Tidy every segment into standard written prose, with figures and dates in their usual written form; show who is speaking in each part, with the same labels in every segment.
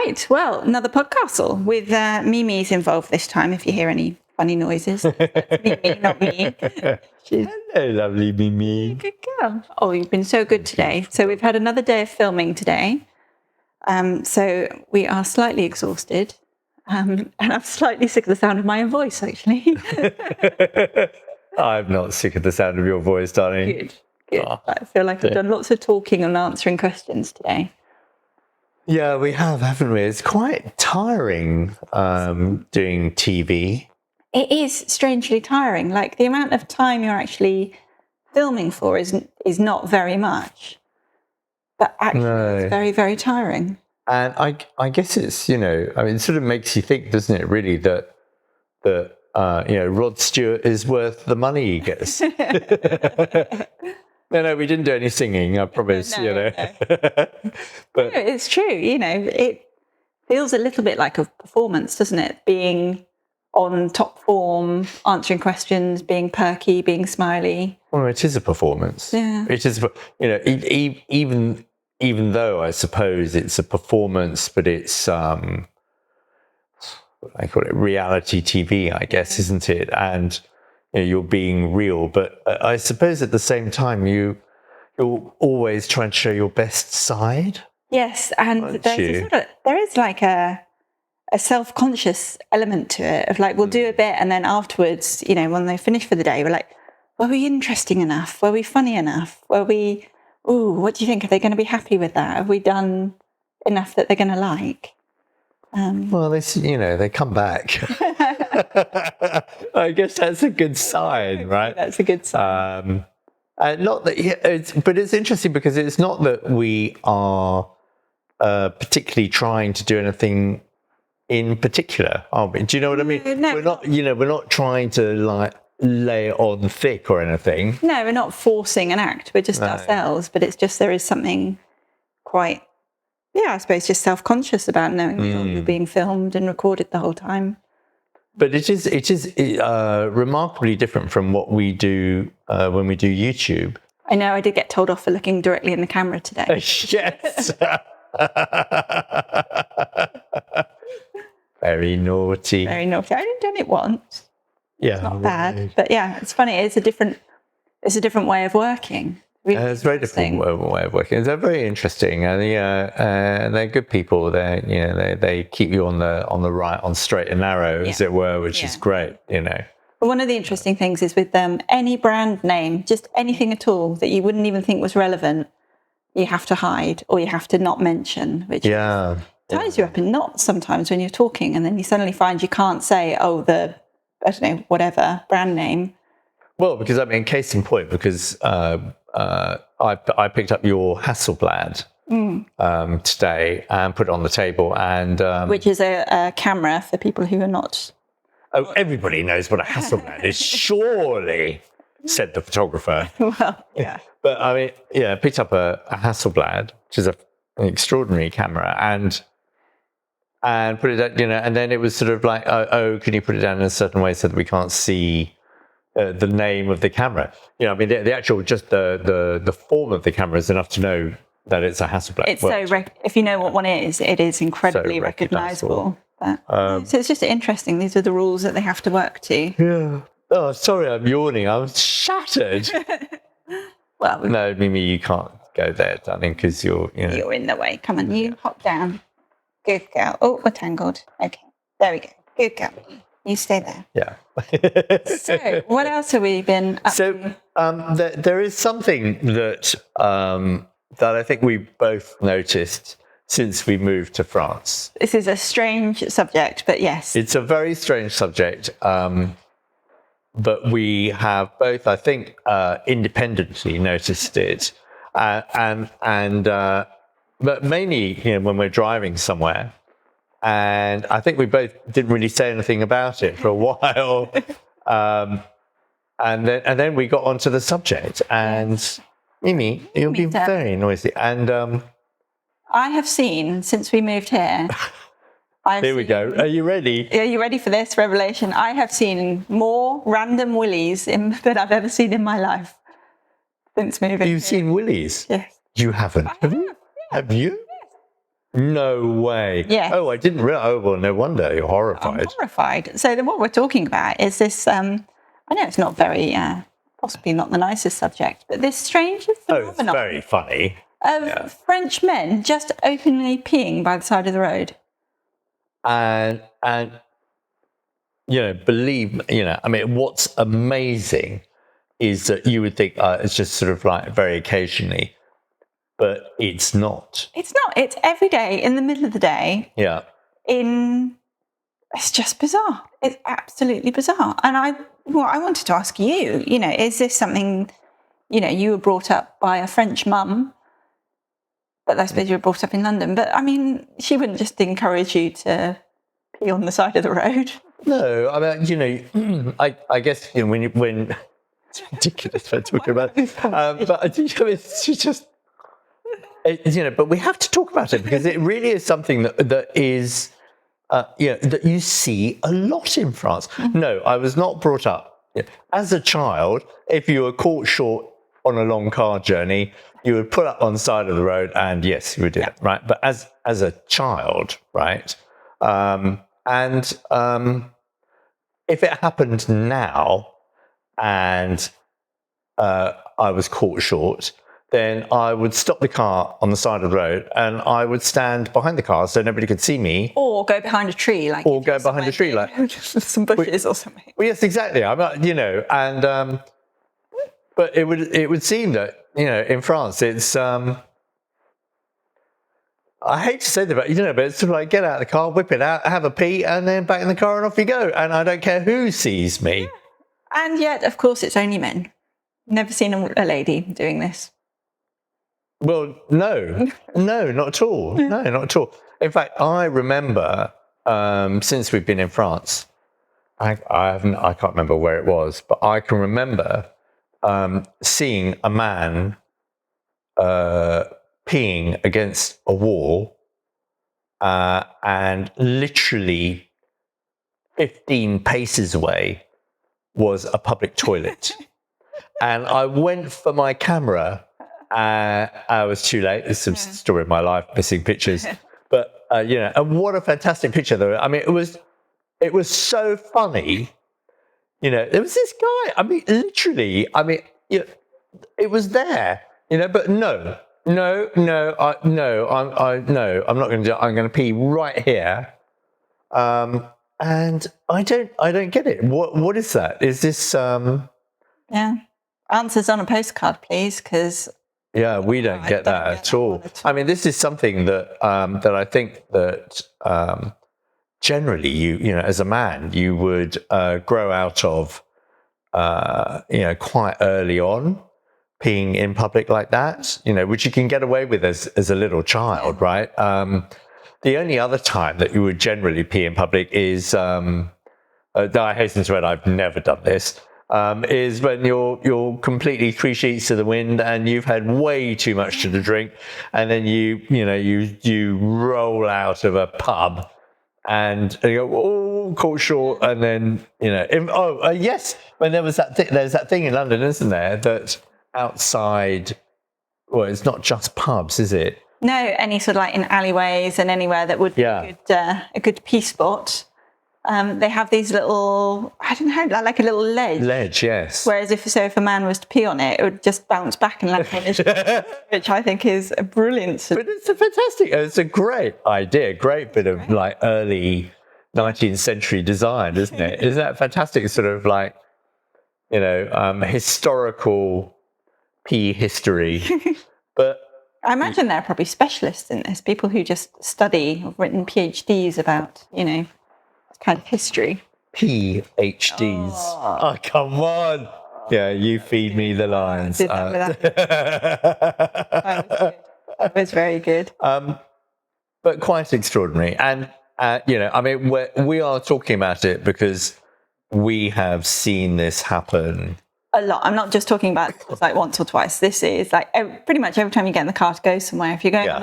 Speaker 1: Right. Well, another Podcastle with Mimi's involved this time. If you hear any funny noises, that's Mimi, not me.
Speaker 2: Hello, lovely Mimi.
Speaker 1: Good girl. Oh, you've been so good today. So we've had another day of filming today. So we are slightly exhausted. And I'm slightly sick of the sound of my own voice, actually.
Speaker 2: I'm not sick of the sound of your voice, darling.
Speaker 1: Good. Oh, I feel like I've done lots of talking and answering questions today.
Speaker 2: Yeah, we have, haven't we? It's quite tiring doing TV.
Speaker 1: It is strangely tiring. Like, the amount of time you're actually filming for is not very much. But actually, it's very, very tiring.
Speaker 2: And I guess it's, it sort of makes you think, doesn't it, really, that Rod Stewart is worth the money he gets. No, we didn't do any singing, I promise,
Speaker 1: No. But it's true, it feels a little bit like a performance, doesn't it? Being on top form, answering questions, being perky, being smiley.
Speaker 2: Well, it is a performance.
Speaker 1: Yeah.
Speaker 2: It is, even though I suppose it's a performance, but it's, I call it reality TV, I guess, isn't it? And you're being real, but I suppose at the same time you're always trying to show your best side.
Speaker 1: Yes, and there is like a self-conscious element to it of like, we'll do a bit and then afterwards, when they finish for the day, we're like, were we interesting enough? Were we funny enough? Were we, what do you think? Are they going to be happy with that? Have we done enough that they're going to like?
Speaker 2: Well, they come back. I guess that's a good sign, right?
Speaker 1: That's a good sign.
Speaker 2: Not that, but it's interesting because it's not that we are particularly trying to do anything in particular, are we? Do you know what I mean?
Speaker 1: No.
Speaker 2: We're not trying to like lay it on thick or anything.
Speaker 1: No, we're not forcing an act. We're just ourselves. But it's just there is something quite. Yeah, I suppose just self-conscious about knowing that you're being filmed and recorded the whole time.
Speaker 2: But it is remarkably different from what we do when we do YouTube.
Speaker 1: I know, I did get told off for looking directly in the camera today.
Speaker 2: Yes. Very naughty.
Speaker 1: Very naughty. I've only done it once.
Speaker 2: Yeah.
Speaker 1: It's not bad. But yeah, it's funny. It's a different way of working. Really
Speaker 2: it's a very different way of working. They're very interesting, and they're good people. They keep you on the straight and narrow, as it were, which is great. But
Speaker 1: one of the interesting things is with any brand name, just anything at all that you wouldn't even think was relevant, you have to hide or you have to not mention, which ties you up in knots sometimes when you're talking, and then you suddenly find you can't say, whatever brand name.
Speaker 2: Well, because case in point, because I picked up your Hasselblad today and put it on the table, and
Speaker 1: which is a camera for people who are not.
Speaker 2: Oh, everybody knows what a Hasselblad is, surely, said the photographer.
Speaker 1: Well, yeah.
Speaker 2: But I picked up a Hasselblad, which is an extraordinary camera, and put it down, and then it was sort of like, can you put it down in a certain way so that we can't see the name of the camera? The actual, just the form of the camera is enough to know that it's a Hasselblad.
Speaker 1: It's if you know what one is, it is incredibly recognizable. So it's just interesting. These are the rules that they have to work to.
Speaker 2: Yeah. Oh, sorry, I'm yawning. I'm shattered.
Speaker 1: Well,
Speaker 2: no, Mimi, you can't go there, darling, because you're
Speaker 1: in the way. Come on, you hop down. Good girl. Oh, we're tangled. Okay, there we go. Good girl. You stay there.
Speaker 2: Yeah.
Speaker 1: So, what else have we been up to?
Speaker 2: There is something that I think we both noticed since we moved to France.
Speaker 1: This is a strange subject, but yes.
Speaker 2: It's a very strange subject, but we have both, I think, independently noticed it, but mainly, when we're driving somewhere. And I think we both didn't really say anything about it for a while. And then we got onto the subject. And Mimi, you'll be very noisy. And
Speaker 1: I have seen, since we moved here...
Speaker 2: Here we go. Are you ready?
Speaker 1: Are you ready for this revelation? I have seen more random willies than I've ever seen in my life since moving.
Speaker 2: You've seen willies?
Speaker 1: Yes.
Speaker 2: You haven't? Have you?
Speaker 1: Yeah.
Speaker 2: Have you?
Speaker 1: Yes.
Speaker 2: No way.
Speaker 1: Yes.
Speaker 2: Oh, I didn't realize. Oh, well, no wonder you're horrified.
Speaker 1: I'm horrified. So then what we're talking about is this, I know it's not very, possibly not the nicest subject, but this strange phenomenon.
Speaker 2: Oh, it's very funny.
Speaker 1: Of French men just openly peeing by the side of the road.
Speaker 2: And believe me, I mean, what's amazing is that you would think it's just sort of like very occasionally, but it's not.
Speaker 1: It's not. It's every day in the middle of the day.
Speaker 2: Yeah.
Speaker 1: It's just bizarre. It's absolutely bizarre. And I wanted to ask you, is this something, you were brought up by a French mum, but I suppose you were brought up in London. But I mean, she wouldn't just encourage you to pee on the side of the road.
Speaker 2: No, I mean, I guess when it's ridiculous when talking about it, but it's just but we have to talk about it because it really is something that is that you see a lot in France. No, I was not brought up as a child. If you were caught short on a long car journey, you would pull up on the side of the road, and yes, you would do it, right? But as a child, right? If it happened now and I was caught short, then I would stop the car on the side of the road and I would stand behind the car so nobody could see me.
Speaker 1: Or go behind a tree.
Speaker 2: Some
Speaker 1: bushes or something.
Speaker 2: Well, yes, exactly. I'm not, but it would seem that, in France, it's, I hate to say that, but but it's sort of like get out of the car, whip it out, have a pee, and then back in the car and off you go. And I don't care who sees me.
Speaker 1: Yeah. And yet, of course, it's only men. Never seen a lady doing this.
Speaker 2: Well, no, not at all. No, not at all. In fact, I remember since we've been in France, I can't remember where it was, but I can remember seeing a man peeing against a wall, and literally 15 paces away was a public toilet. And I went for my camera. I was too late. It's a story of my life, missing pictures. But, and what a fantastic picture, though. I mean, it was so funny. There was this guy, I mean, literally, it was there, but no, I'm not going to do it. I'm going to pee right here. And I don't get it. What is that? Is this,
Speaker 1: answers on a postcard, please, because
Speaker 2: we don't get that at all. I mean, this is something that that I think that generally you as a man you would grow out of quite early on, peeing in public like that, which you can get away with as a little child, right? The only other time that you would generally pee in public is I hasten to add, I've never done this. Is when you're completely 3 sheets to the wind and you've had way too much to drink, and then you roll out of a pub and you go, caught short, and then yes, when there's that thing in London, isn't there, that outside, well, it's not just pubs, is it?
Speaker 1: No, any sort of like in alleyways and anywhere that would be a good pee spot. They have these little, I don't know, like a little ledge.
Speaker 2: Yes.
Speaker 1: Whereas if a man was to pee on it, it would just bounce back and land on his which I think is a brilliant.
Speaker 2: But it's a great idea, great bit of like early 19th century design, isn't it? Isn't that fantastic? Sort of like, historical pee history. But
Speaker 1: I imagine there are probably specialists in this, people who just study, have written PhDs about, kind of history.
Speaker 2: PhDs. Oh, come on. Yeah, you feed me the lines.
Speaker 1: That was very good.
Speaker 2: But quite extraordinary. And, I mean, we are talking about it because we have seen this happen
Speaker 1: a lot. I'm not just talking about like once or twice. This is like pretty much every time you get in the car to go somewhere. If you're going on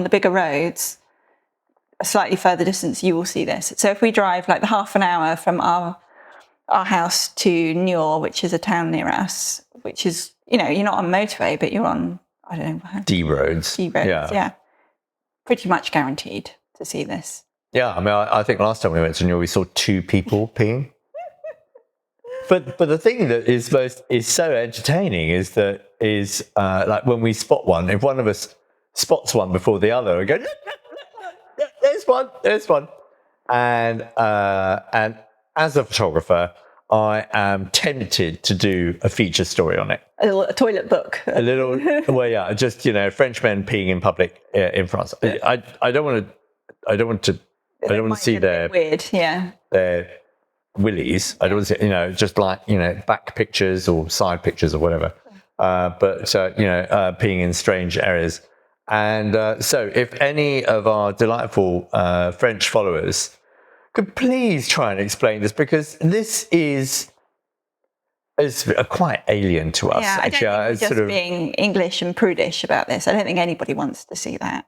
Speaker 1: the bigger roads, a slightly further distance, you will see this. So if we drive like the half an hour from our house to Niort, which is a town near us, which is, you're not on motorway, but you're on, I don't know.
Speaker 2: D roads.
Speaker 1: Yeah. pretty much guaranteed to see this.
Speaker 2: Yeah, I mean, I think last time we went to New York, we saw 2 people peeing. But the thing that is so entertaining is like when we spot one, if one of us spots one before the other, we go, look, there's one. And as a photographer, I am tempted to do a feature story on it.
Speaker 1: A toilet book.
Speaker 2: Well, yeah, just, French men peeing in public in France. I don't want to see their
Speaker 1: weird,
Speaker 2: their willies. I don't want to see, just like, back pictures or side pictures or whatever. But peeing in strange areas. And so if any of our delightful French followers could please try and explain this, because this is quite alien to us.
Speaker 1: Yeah,
Speaker 2: actually.
Speaker 1: I don't think we're just being English and prudish about this. I don't think anybody wants to see that.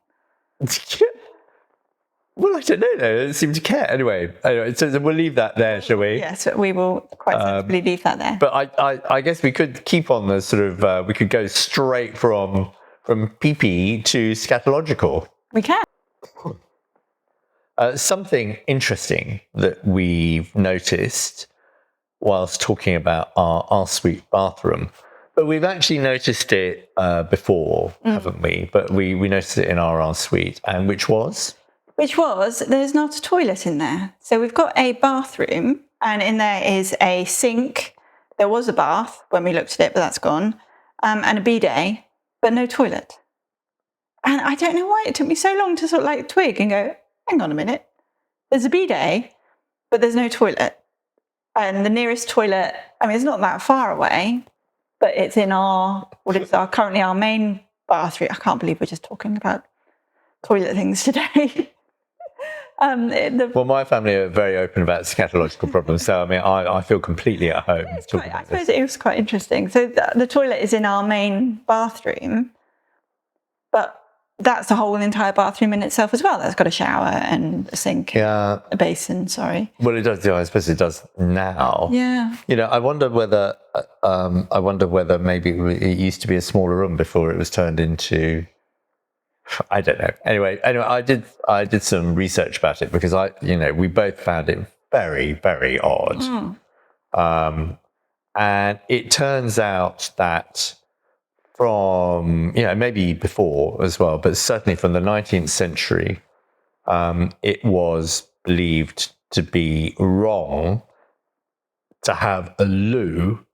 Speaker 2: Well, I don't know. They don't seem to care. Anyway, so we'll leave that there, shall we?
Speaker 1: Yes, we will quite sensibly leave that there.
Speaker 2: But I guess we could keep on the sort of, we could go straight from pee-pee to scatological.
Speaker 1: We can.
Speaker 2: Something interesting that we've noticed whilst talking about our ensuite bathroom, but we've actually noticed it before, haven't we? But we noticed it in our ensuite, and which was
Speaker 1: there's not a toilet in there. So we've got a bathroom, and in there is a sink. There was a bath when we looked at it, but that's gone, and a bidet, but no toilet. And I don't know why it took me so long to sort of like twig and go, hang on a minute, there's a bidet, but there's no toilet. And the nearest toilet, I mean, it's not that far away, but it's in currently our main bathroom. I can't believe we're just talking about toilet things today.
Speaker 2: Well, my family are very open about scatological problems, so I mean, I feel completely at home.
Speaker 1: I suppose it was quite interesting. So the toilet is in our main bathroom, but that's a whole entire bathroom in itself as well. That's got a shower and a sink, a basin. Sorry.
Speaker 2: Well, it does. I suppose it does now.
Speaker 1: Yeah.
Speaker 2: I wonder whether maybe it used to be a smaller room before it was turned into. I don't know. Anyway, I did some research about it because we both found it very, very odd. And it turns out that from, maybe before as well, but certainly from the 19th century, it was believed to be wrong to have a loo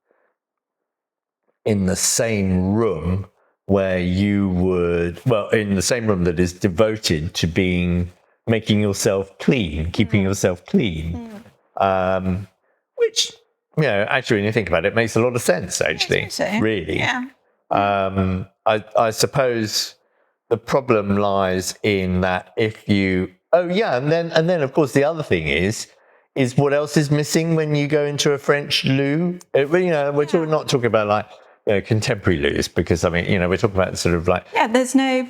Speaker 2: in the same room where you would, in the same room that is devoted to making yourself clean, keeping yourself clean. Which, actually, when you think about it, makes a lot of sense, actually.
Speaker 1: I suppose so.
Speaker 2: Really.
Speaker 1: Yeah.
Speaker 2: I suppose the problem lies in that if you, and then of course the other thing is what else is missing when you go into a French loo? We're not talking about like, contemporary loos, because I mean, we're talking about sort of like
Speaker 1: there's no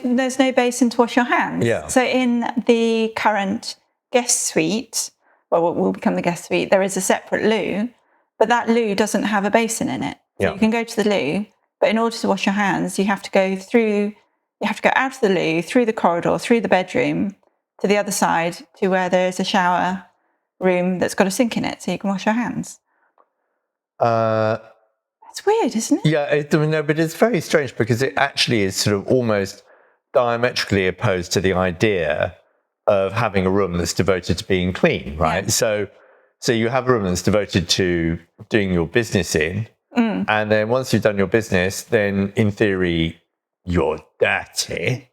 Speaker 1: basin to wash your hands.
Speaker 2: Yeah.
Speaker 1: So in the current guest suite, what will become the guest suite, there is a separate loo, but that loo doesn't have a basin in it. So you can go to the loo, but in order to wash your hands, you have to go out of the loo, through the corridor, through the bedroom, to the other side, to where there's a shower room that's got a sink in it, so you can wash your hands. It's weird, isn't it?
Speaker 2: Yeah, no, but it's very strange because it actually is sort of almost diametrically opposed to the idea of having a room that's devoted to being clean, right? Yeah. So you have a room that's devoted to doing your business in, and then once you've done your business, then in theory you're dirty,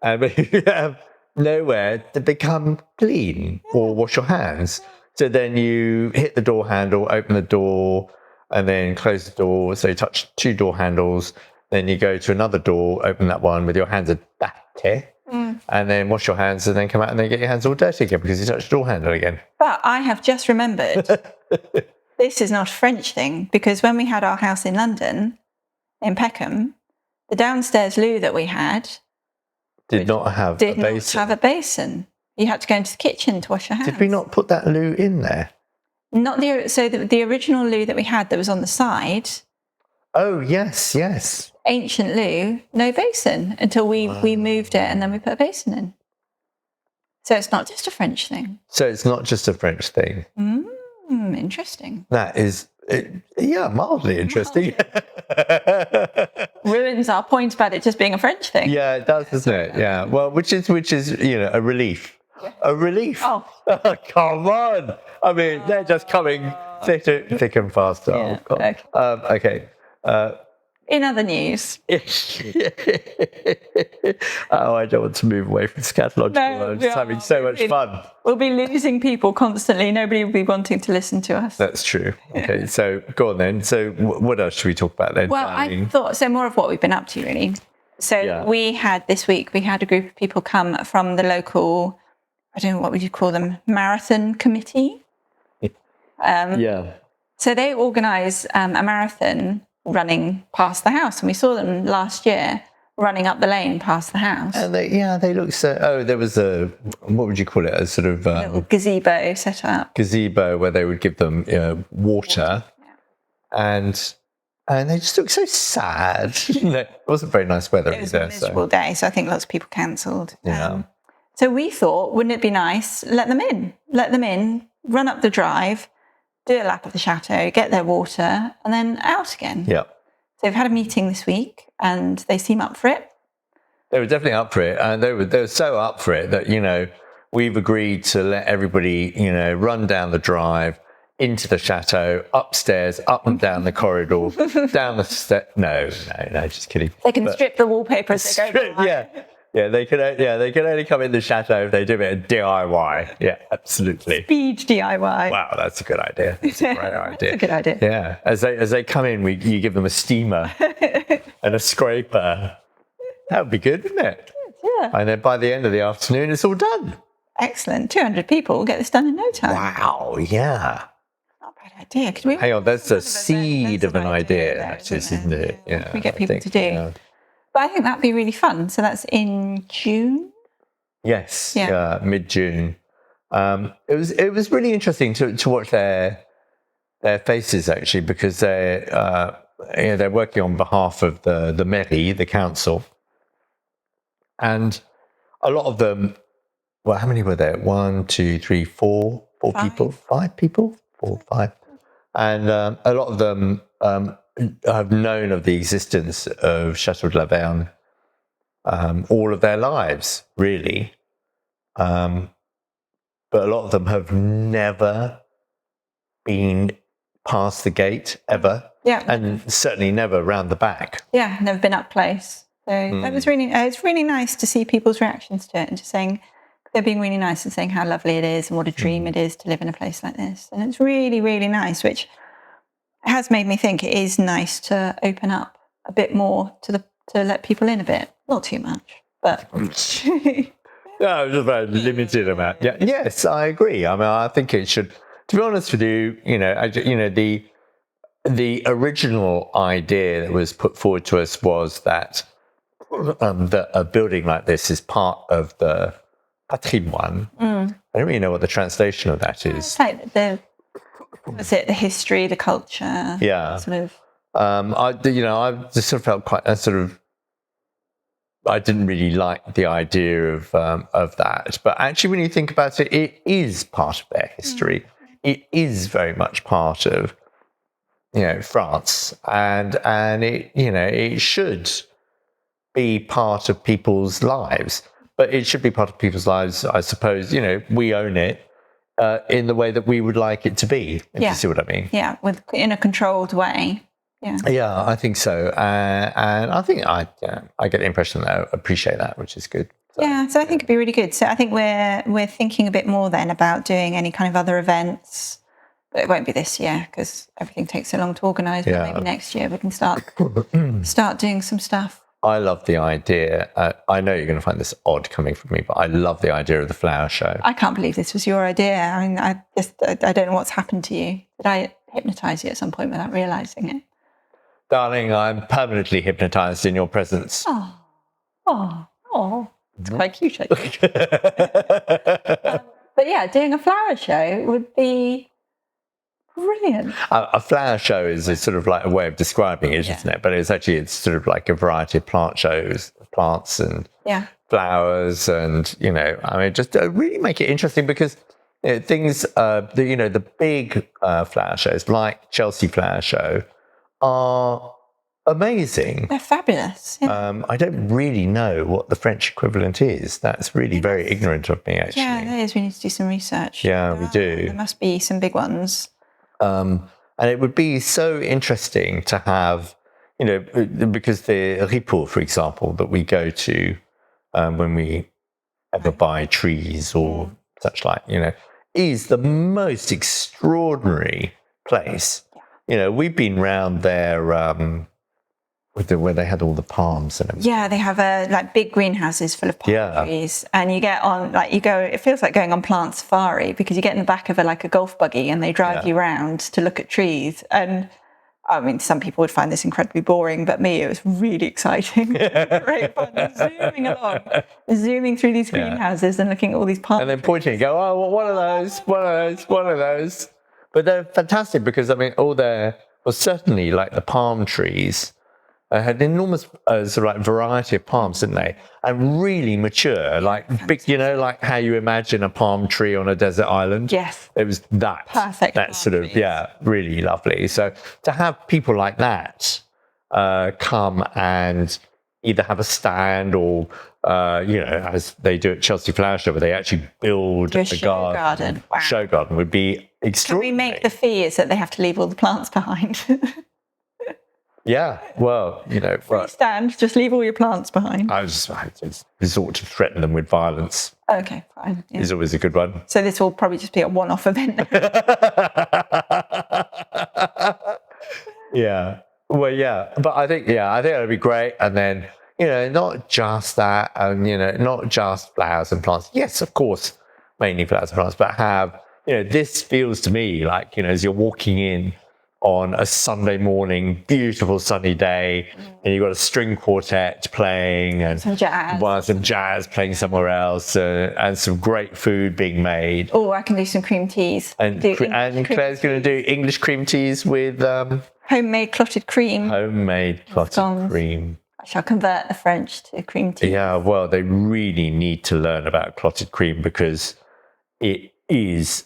Speaker 2: but you have nowhere to become clean or wash your hands. So then you hit the door handle, open the door, and then close the door. So you touch 2 door handles, then you go to another door, open that one with your hands dirty, and then wash your hands, and then come out and then get your hands all dirty again because you touched the door handle again.
Speaker 1: But I have just remembered, this is not a French thing, because when we had our house in London, in Peckham, the downstairs loo that we had
Speaker 2: did not have a basin.
Speaker 1: You had to go into the kitchen to wash your hands.
Speaker 2: Did we not put that loo in there?
Speaker 1: Not the original loo that we had that was on the side.
Speaker 2: Oh, yes.
Speaker 1: Ancient loo, no basin until we moved it, and then we put a basin in. So it's not just a French thing.
Speaker 2: So it's not just a French thing.
Speaker 1: Interesting.
Speaker 2: That is, mildly interesting.
Speaker 1: Ruins our point about it just being a French thing.
Speaker 2: Yeah, it does, doesn't it? Yeah. Well, which is a relief. Yeah. A relief.
Speaker 1: Oh,
Speaker 2: come on! I mean, they're just coming thick and faster.
Speaker 1: Yeah.
Speaker 2: Oh, God. Okay.
Speaker 1: In other news.
Speaker 2: I don't want to move away from scatological. I'm just having so much fun.
Speaker 1: We'll be losing people constantly. Nobody will be wanting to listen to us.
Speaker 2: That's true. Okay, so go on then. So what else should we talk about then?
Speaker 1: Well, I thought, so more of what we've been up to, really. So we had a group of people come from the local, I don't know, what would you call them, marathon committee? So they organise a marathon running past the house, and we saw them last year running up the lane past the house.
Speaker 2: And they look so. There was what would you call it? A sort of
Speaker 1: little gazebo set up.
Speaker 2: Gazebo where they would give them water, and they just look so sad. It wasn't very nice weather.
Speaker 1: It was a miserable day, so I think lots of people cancelled.
Speaker 2: Yeah.
Speaker 1: So we thought, wouldn't it be nice? Let them in, run up the drive, do a lap of the chateau, get their water, and then out again.
Speaker 2: Yeah.
Speaker 1: So they've had a meeting this week, and they seem up for it.
Speaker 2: They were definitely up for it, and they were so up for it that we've agreed to let everybody run down the drive into the chateau, upstairs, up and down the corridor, down the step. No, just kidding.
Speaker 1: They can strip the wallpaper as they go by.
Speaker 2: Yeah, they can only come in the chateau if they do it in DIY. Yeah, absolutely.
Speaker 1: Speed DIY.
Speaker 2: Wow, that's a good idea. That's a great idea.
Speaker 1: That's a good idea.
Speaker 2: Yeah, as they come in, you give them a steamer and a scraper. That would be good, wouldn't it?
Speaker 1: Yeah.
Speaker 2: And then by the end of the afternoon, it's all done.
Speaker 1: Excellent. 200 people will get this done in no time.
Speaker 2: Wow, yeah.
Speaker 1: Not a bad idea. Could we?
Speaker 2: Hang on, that's a seed of an idea, that is, isn't it? Yeah.
Speaker 1: We get people to do.
Speaker 2: Yeah.
Speaker 1: But I think that'd be really fun. So that's in June.
Speaker 2: Yes, mid-June. It was really interesting to watch their faces, actually, because they're working on behalf of the mairie, the council, and a lot of them. Well, how many were there? 1, 2, 3, 4 people, 5 people, 4, 5, and a lot of them have known of the existence of Chateau de la Vergne all of their lives, really. But a lot of them have never been past the gate ever.
Speaker 1: Yeah.
Speaker 2: And certainly never round the back.
Speaker 1: Yeah, never been up close. So that was really, it's really nice to see people's reactions to it and just saying, they're being really nice and saying how lovely it is and what a dream it is to live in a place like this. And it's really, really nice, which has made me think it is nice to open up a bit more to let people in a bit. Not too much, but
Speaker 2: No, just a very limited amount. Yeah. Yes, I agree. I mean, I think it should. To be honest with you, the original idea that was put forward to us was that a building like this is part of the patrimoine. I don't really know what the translation of that is.
Speaker 1: It's like the history, the culture.
Speaker 2: Yeah.
Speaker 1: Sort of.
Speaker 2: I just sort of felt quite I didn't really like the idea of that. But actually, when you think about it, it is part of their history. It is very much part of, France, and it should be part of people's lives. But it should be part of people's lives, I suppose. We own it in the way that we would like it to be. If you see what I mean?
Speaker 1: Yeah, in a controlled way.
Speaker 2: Yeah, I think so, and I think I get the impression that I appreciate that, which is good. So,
Speaker 1: so I think it'd be really good. So I think we're thinking a bit more then about doing any kind of other events. But it won't be this year because everything takes so long to organise. But maybe next year we can start doing some stuff.
Speaker 2: I love the idea. I know you're going to find this odd coming from me, but I love the idea of the flower show.
Speaker 1: I can't believe this was your idea. I mean, I don't know what's happened to you. Did I hypnotise you at some point without realising it?
Speaker 2: Darling, I'm permanently hypnotised in your presence.
Speaker 1: Oh, it's quite cute, actually. But yeah, doing a flower show would be brilliant.
Speaker 2: A flower show is a sort of like a way of describing it, isn't it? But it's sort of like a variety of plants and flowers, and just really make it interesting, because things, the big flower shows like Chelsea Flower Show are amazing.
Speaker 1: They're fabulous. Yeah.
Speaker 2: I don't really know what the French equivalent is. That's really very ignorant of me, actually.
Speaker 1: Yeah, it is. We need to do some research.
Speaker 2: Yeah, we do.
Speaker 1: There must be some big ones.
Speaker 2: And it would be so interesting to have, because the Ripoll, for example, that we go to when we ever buy trees or such like, is the most extraordinary place. We've been round there where they had all the palms and everything.
Speaker 1: Yeah, they have big greenhouses full of palm trees, and you get on it feels like going on plant safari, because you get in the back of a golf buggy and they drive you around to look at trees. And I mean, some people would find this incredibly boring, but me, it was really exciting. Great fun, zooming through these greenhouses and looking at all these palm
Speaker 2: and then pointing and go, oh, well, one of those. But they're fantastic, because certainly like the palm trees had an enormous variety of palms, didn't they? And really mature, big, like how you imagine a palm tree on a desert island.
Speaker 1: Yes.
Speaker 2: It was that.
Speaker 1: Perfect.
Speaker 2: That sort of, really lovely. So to have people like that come and either have a stand or, as they do at Chelsea Flower Show, where they actually build a garden.
Speaker 1: Wow.
Speaker 2: Show garden would be extraordinary.
Speaker 1: Can we make the fee is that they have to leave all the plants behind?
Speaker 2: Yeah, well,
Speaker 1: Free stand, just leave all your plants behind.
Speaker 2: I resort to threaten them with violence.
Speaker 1: Okay, fine. Yeah.
Speaker 2: Is always a good one.
Speaker 1: So this will probably just be a one-off event.
Speaker 2: Yeah. Well, yeah. But I think it would be great. And then, not just that, and, not just flowers and plants. Yes, of course, mainly flowers and plants, but have, this feels to me like, as you're walking in on a Sunday morning, beautiful sunny day, and you've got a string quartet playing and
Speaker 1: some
Speaker 2: jazz playing somewhere else, and some great food being made.
Speaker 1: Oh, I can do some cream teas.
Speaker 2: And Claire's going to do English cream teas with
Speaker 1: homemade clotted cream.
Speaker 2: Homemade clotted cream.
Speaker 1: I shall convert the French to cream tea.
Speaker 2: Yeah, well, they really need to learn about clotted cream, because it is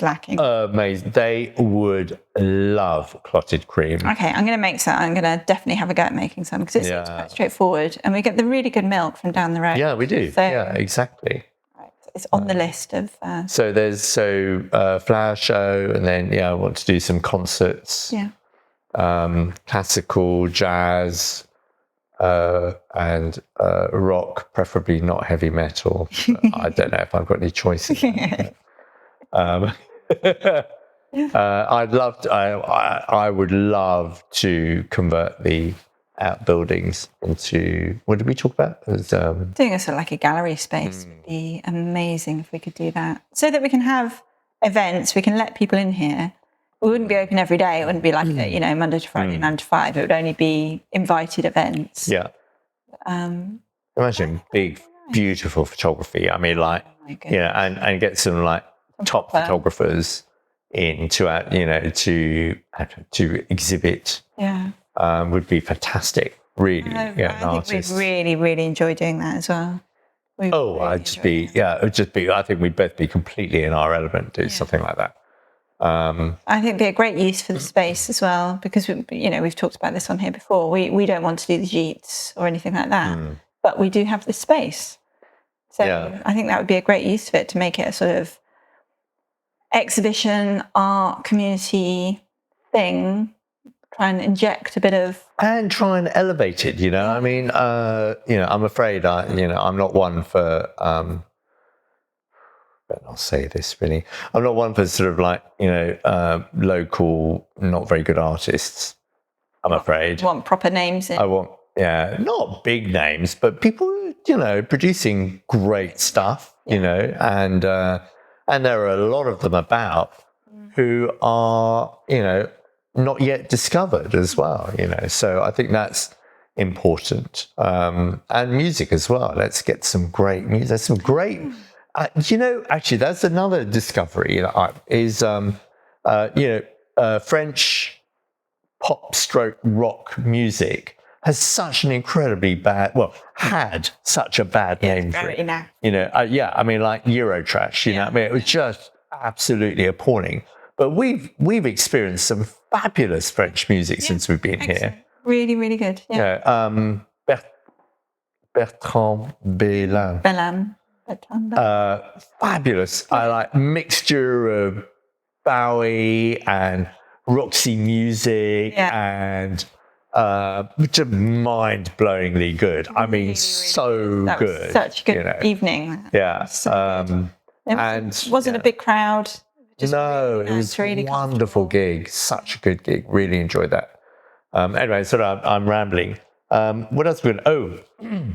Speaker 1: lacking.
Speaker 2: Amazing. They would love clotted cream.
Speaker 1: Okay, I'm going to make some. I'm going to definitely have a go at making some, because it's quite straightforward. And we get the really good milk from down the road.
Speaker 2: Yeah, we do. So, yeah, exactly.
Speaker 1: Right, it's on the list of...
Speaker 2: So there's flower show, and then, I want to do some concerts.
Speaker 1: Yeah.
Speaker 2: Classical, jazz, and rock, preferably not heavy metal. I don't know if I've got any choices. I would love to convert the outbuildings into, what did we talk about? It was,
Speaker 1: doing a sort of like a gallery space would be amazing if we could do that, so that we can have events, we can let people in here. We wouldn't be open every day. It wouldn't be like Monday to Friday, 9 to 5. It would only be invited events.
Speaker 2: Yeah. Imagine big, beautiful photography. I mean, and get some top photographers in to exhibit.
Speaker 1: Yeah.
Speaker 2: Would be fantastic. Really.
Speaker 1: I think we'd really, really enjoy doing that as well. I think we'd both be completely in our element, do something like that. I think it'd be a great use for the space as well, because we've talked about this on here before. We don't want to do the gîtes or anything like that, but we do have this space. So I think that would be a great use of it, to make it a sort of exhibition, art, community thing. Try and inject a bit of...
Speaker 2: And try and elevate it, I mean, I'm afraid I'm not one for... but I'll say this really. I'm not one for sort of local, not very good artists, I'm afraid.
Speaker 1: You want proper names in?
Speaker 2: I want, not big names, but people, producing great stuff, and there are a lot of them about who are, not yet discovered as well, So I think that's important. And music as well. Let's get some great music. There's some great... actually, that's another discovery. French pop stroke rock music has such an incredibly had such a bad name for it.
Speaker 1: Now.
Speaker 2: I mean, like Eurotrash, you know, I mean, it was just absolutely appalling. But we've experienced some fabulous French music since we've been here.
Speaker 1: Really, really good.
Speaker 2: Yeah. Bertrand Belin. Fabulous. I like mixture of Bowie and Roxy music and just mind-blowingly good. I mean,
Speaker 1: really,
Speaker 2: so
Speaker 1: that
Speaker 2: good.
Speaker 1: Was such a good evening.
Speaker 2: Yeah.
Speaker 1: It wasn't a big crowd.
Speaker 2: No, it was a wonderful gig. Such a good gig. Really enjoyed that. Anyway, I'm rambling. What else we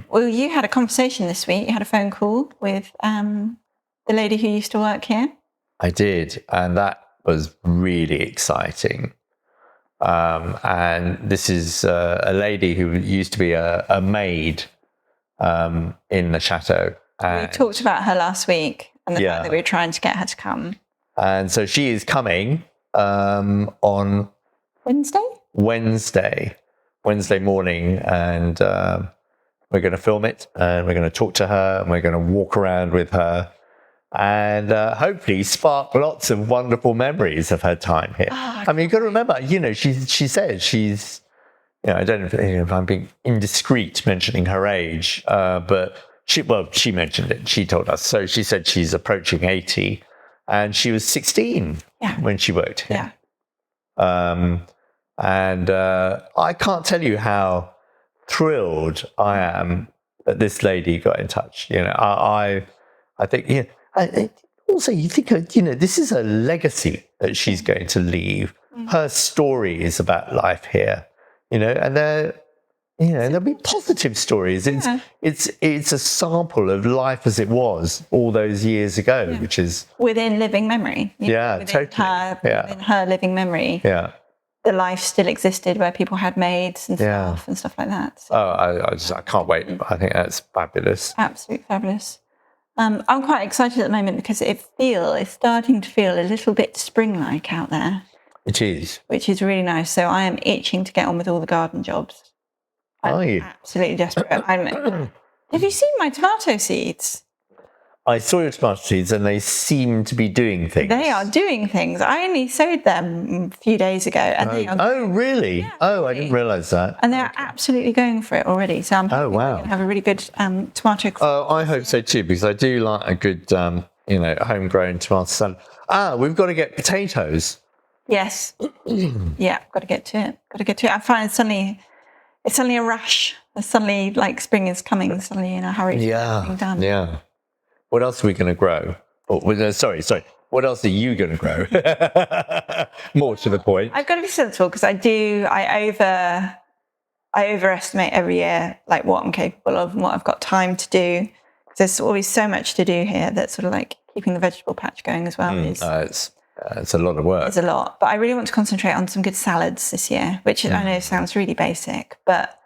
Speaker 1: Well, you had a conversation this week. You had a phone call with the lady who used to work here.
Speaker 2: I did, and that was really exciting. And this is a lady who used to be a maid in the chateau.
Speaker 1: We talked about her last week and the fact that we were trying to get her to come.
Speaker 2: And so she is coming on Wednesday morning, and we're going to film it, and we're going to talk to her, and we're going to walk around with her, and hopefully spark lots of wonderful memories of her time here. I mean, you've got to remember, she said she's, I don't know if I'm being indiscreet mentioning her age, but she mentioned it. She told us. So she said she's approaching 80, and she was 16 when she worked here. Yeah. And I can't tell you how thrilled I am that this lady got in touch. I think, also you think, this is a legacy that she's going to leave. Her story is about life here, and there'll be positive stories. It's a sample of life as it was all those years ago, which is
Speaker 1: within living memory.
Speaker 2: Totally.
Speaker 1: Within her living memory.
Speaker 2: Yeah.
Speaker 1: The life still existed where people had maids and stuff like that. So.
Speaker 2: I can't wait. I think that's fabulous.
Speaker 1: Absolutely fabulous. I'm quite excited at the moment because it's starting to feel a little bit spring-like out there.
Speaker 2: It is.
Speaker 1: Which is really nice. So I am itching to get on with all the garden jobs.
Speaker 2: Are you?
Speaker 1: Absolutely desperate. Have you seen my tomato seeds?
Speaker 2: I saw your tomato seeds and they seem to be doing things.
Speaker 1: They are doing things. I only sowed them a few days ago. And they are
Speaker 2: really? Yeah, I didn't realise that.
Speaker 1: And they're absolutely going for it already. So I'm hoping we're going to have a really good tomato.
Speaker 2: I hope so too, because I do like a good, homegrown tomato salad. We've got to get potatoes.
Speaker 1: Yes. Yeah, got to get to it. I find it's suddenly a rush. It's suddenly like spring is coming, suddenly in a hurry to get everything done. Yeah.
Speaker 2: What else are we going to grow? Sorry. What else are you going to grow? More to the point.
Speaker 1: I've got to be sensible because I overestimate every year like what I'm capable of and what I've got time to do. Because there's always so much to do here that sort of like keeping the vegetable patch going as well.
Speaker 2: It's a lot of work.
Speaker 1: It's a lot. But I really want to concentrate on some good salads this year, which I know sounds really basic, but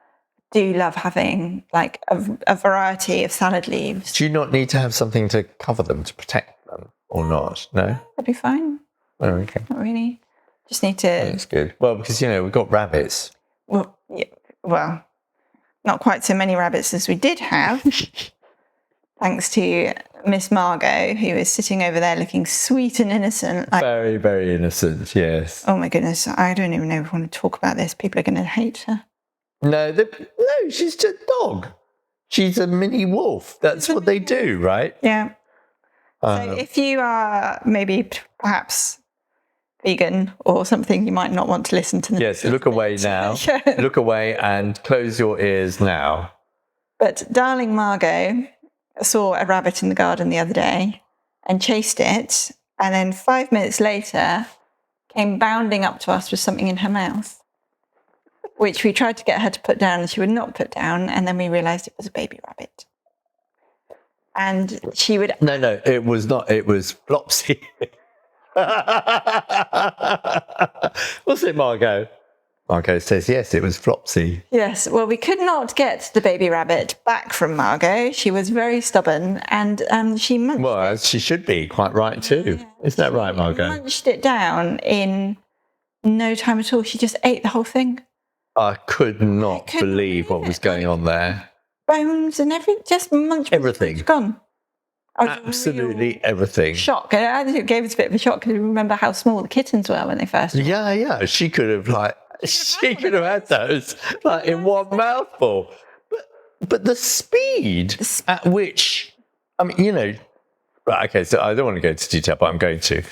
Speaker 1: do love having like a variety of salad leaves.
Speaker 2: Do you not need to have something to cover them, to protect them, or not? No?
Speaker 1: That'd be fine.
Speaker 2: Oh, okay.
Speaker 1: Not really. Just need to...
Speaker 2: That's good. Well, because, we've got rabbits.
Speaker 1: Well, not quite so many rabbits as we did have, thanks to Miss Margo, who is sitting over there looking sweet and innocent.
Speaker 2: Very, very innocent, yes.
Speaker 1: Oh, my goodness. I don't even know if I want to talk about this. People are going to hate her.
Speaker 2: No, she's just a dog. She's a mini wolf. That's what they do, right?
Speaker 1: Yeah. So if you are maybe perhaps vegan or something, you might not want to listen to them.
Speaker 2: Yes, look away now. Look away and close your ears now.
Speaker 1: But darling Margo saw a rabbit in the garden the other day and chased it, and then 5 minutes later came bounding up to us with something in her mouth, which we tried to get her to put down and she would not put down, and then we realised it was a baby rabbit. And she would...
Speaker 2: No, it was not. It was Flopsy. Was it, Margo? Margo says, yes, it was Flopsy.
Speaker 1: Yes, well, we could not get the baby rabbit back from Margo. She was very stubborn, and she munched
Speaker 2: it. She should be, quite right too. Yeah. Isn't that right, Margo?
Speaker 1: Munched it down in no time at all. She just ate the whole thing.
Speaker 2: I could not believe what was going on there.
Speaker 1: Bones and everything, just munch.
Speaker 2: Everything.
Speaker 1: It's gone.
Speaker 2: Absolutely everything.
Speaker 1: Shock. And I think it gave us a bit of a shock because we remember how small the kittens were when they first.
Speaker 2: Yeah. She could have had those like in one mouthful. But the speed at which, I mean, you know, right? Okay, so I don't want to go into detail, but I'm going to.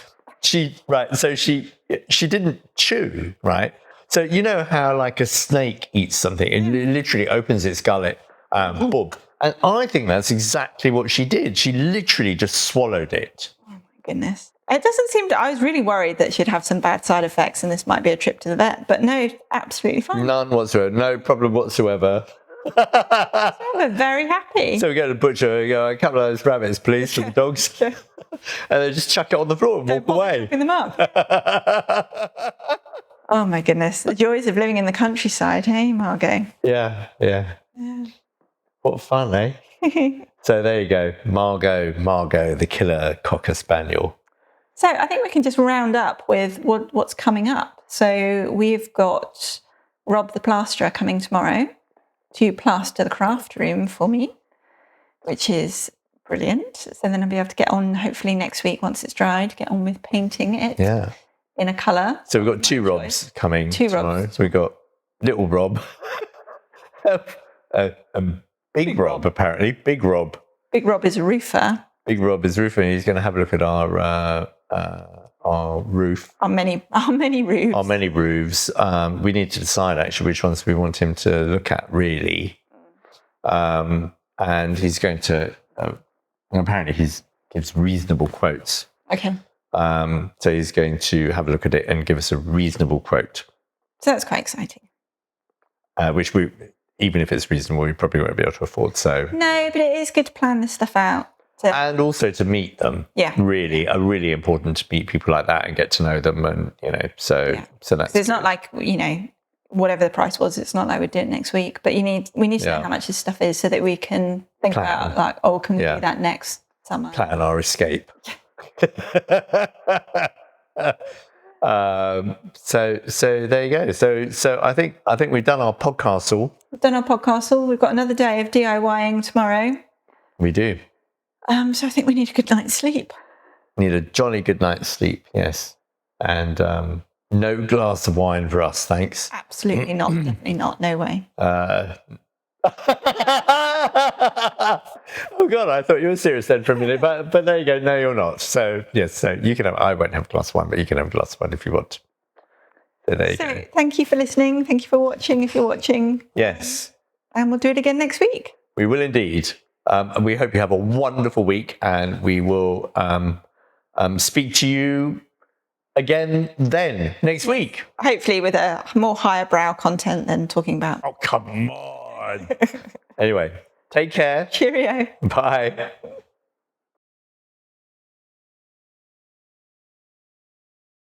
Speaker 2: So she didn't chew, right? So you know how like a snake eats something, it literally opens its gullet, boom. And I think that's exactly what she did. She literally just swallowed it.
Speaker 1: Oh my goodness. It doesn't seem to, I was really worried that she'd have some bad side effects and this might be a trip to the vet, but no, absolutely fine.
Speaker 2: None whatsoever, no problem whatsoever.
Speaker 1: So we're very happy.
Speaker 2: So we go to the butcher, we go, a couple of those rabbits, please, for the dogs.
Speaker 1: Sure.
Speaker 2: And they just chuck it on the floor and walk away.
Speaker 1: Picking them up. Oh my goodness. The joys of living in the countryside, hey, Margo?
Speaker 2: Yeah. What fun, eh? So there you go. Margo, the killer Cocker Spaniel.
Speaker 1: So I think we can just round up with what's coming up. So we've got Rob the plasterer coming tomorrow to plaster the craft room for me, which is brilliant. So then I'll be able to get on, hopefully next week, once it's dried, get on with painting it in a colour.
Speaker 2: So we've got two Robs coming tomorrow.
Speaker 1: Robs.
Speaker 2: So we've got little Rob, Big Rob, apparently. Big Rob.
Speaker 1: Big Rob is a roofer.
Speaker 2: Big Rob is a roofer, and he's going to have a look at our roof.
Speaker 1: Our many roofs.
Speaker 2: Our many roofs. We need to decide, actually, which ones we want him to look at, really. And he's going to... apparently, he gives reasonable quotes.
Speaker 1: Okay.
Speaker 2: So he's going to have a look at it and give us a reasonable quote.
Speaker 1: So that's quite exciting.
Speaker 2: Which we... Even if it's reasonable, we probably won't be able to afford. So
Speaker 1: no, but it is good to plan this stuff out.
Speaker 2: And also to meet them.
Speaker 1: Yeah.
Speaker 2: Really important to meet people like that and get to know them. And, you know, so that's...
Speaker 1: So it's not like, you know, whatever the price was, it's not like we'd do it next week. But we need to know how much this stuff is so that we can think about, like, can we do that next summer? Plan
Speaker 2: our escape. So there you go. So I think we've done our Podcastle.
Speaker 1: We've done our Podcastle. We've got another day of DIYing tomorrow.
Speaker 2: We do.
Speaker 1: So I think we need a good night's sleep.
Speaker 2: Need a jolly good night's sleep, yes. And no glass of wine for us, thanks.
Speaker 1: Absolutely not. Definitely not. No way.
Speaker 2: Oh God, I thought you were serious then for a minute, but there you go. No, you're not. So yes, so you can have. I won't have a glass of wine, but you can have a glass of wine if you want. So there you go.
Speaker 1: Thank you for listening. Thank you for watching. If you're watching,
Speaker 2: yes,
Speaker 1: and we'll do it again next week.
Speaker 2: We will indeed. And we hope you have a wonderful week, and we will speak to you again then next week.
Speaker 1: Hopefully, with a more higher brow content than talking about.
Speaker 2: Oh, come on. Anyway, take care.
Speaker 1: Cheerio.
Speaker 2: Bye.